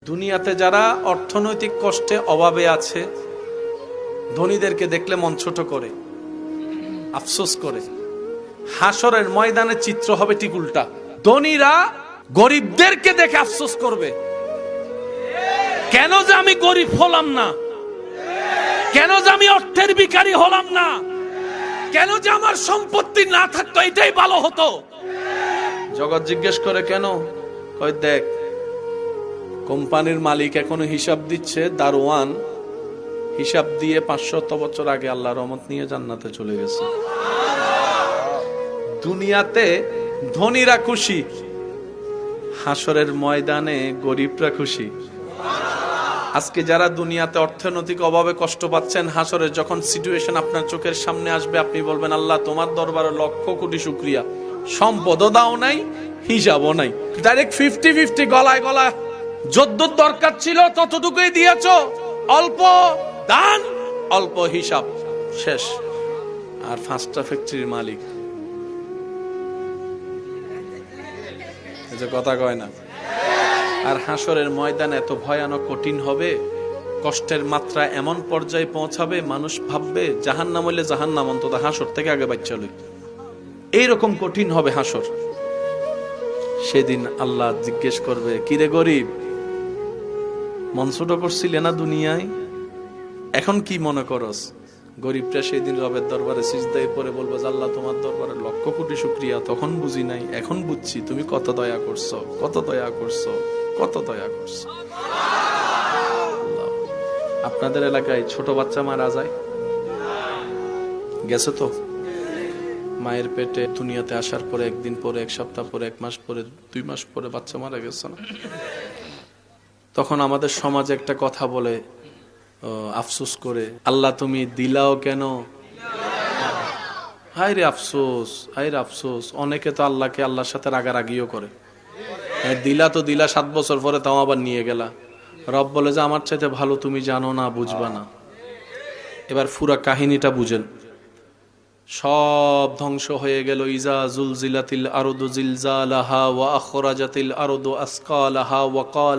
দুনিয়াতে যারা অর্থনৈতিক কষ্টে অভাবে আছে, ধনীদেরকে দেখলে মন ছোট করে, আফসোস করে। হাসরের ময়দানে চিত্র হবে ঠিক উল্টা। ধনীরা গরিবদেরকে দেখে আফসোস করবে, কেন যে আমি গরিব হলাম না, কেন যে আমি অর্থের ভিখারি হলাম না, কেন যে আমার সম্পত্তি না থাকতো, এটাই ভালো হতো। জগৎ জিজ্ঞেস করে কেন? কই দেখ, কোম্পানির মালিক এখনো হিসাব দিচ্ছে, দারোয়ান হিসাব দিয়ে 500 বছর আগে আল্লাহর রহমত নিয়ে জান্নাতে চলে গেছে। দুনিয়াতে ধনীরা খুশি, হাসরের ময়দানে গরিবরা খুশি। আজকে যারা দুনিয়াতে অর্থনৈতিক অভাবে কষ্ট পাচ্ছেন, হাসরের যখন সিচুয়েশন আপনার চোখের সামনে আসবে, আপনি বলবেন আল্লাহ তোমার দরবারে লক্ষ কোটি শুকরিয়া, সম্পদও দাও নাই, হিসাবও নাই, ডাইরেক্ট 50-50 গলায় গলা যদ্দুর দরকার ছিল ততটুকুই দিয়েছো, অল্প দান অল্প হিসাব, শেষ। আর 5টা ফ্যাক্টরির মালিক, কথা কয় না। আর হাসরের ময়দান এত ভয়ানক কঠিন হবে, কষ্টের মাত্রা এমন পর্যায়ে পৌঁছাবে, মানুষ ভাববে জাহান্নাম হইলে জাহান্নাম অন্তত হাসর থেকে আগে বাচ্চা লই, এইরকম কঠিন হবে হাসর। সেদিন আল্লাহ জিজ্ঞেস করবে, কিরে গরিব, মন ছোট করছিলে না দুনিয়ায়, এখন কি মনে করস? গরিবটা সেদিন রবের দরবারে সিজদায় পড়ে বলবে, আল্লাহ তোমার দরবারে লক্ষ কোটি শুকরিয়া, তখন বুঝি নাই, এখন বুঝছি তুমি কত দয়া করছো, কত দয়া করছো, কত দয়া করছো। আপনাদের এলাকায় ছোট বাচ্চা মারা যায়, গেছে তো? মায়ের পেটে দুনিয়াতে আসার পরে একদিন পরে, এক সপ্তাহ পরে, 1 মাস পরে, 2 মাস পরে বাচ্চা মারা গেছে না? তখন আমাদের সমাজে একটা কথা বলে, আফসোস করে, আল্লাহ তুমি দিলাও কেন? হায় রে আফসোস, হায় রে আফসোস। অনেকে তো আল্লাহকে আল্লাহর সাথে রাগারাগিও করে, দিলা তো দিলা 7 বছর পরে, তাও আবার নিয়ে গেলা। রব বলে যে আমার চাইতে ভালো তুমি জানো না, বুঝবা না। এবার পুরা কাহিনীটা বুঝেন। সব ধ্বংস হয়ে গেল। ইজা জুলজিলাতিল আরদু জিলজালাহা ওয়া আখরাজাতিল আরদু আসকালাহা ওয়া ক্বাল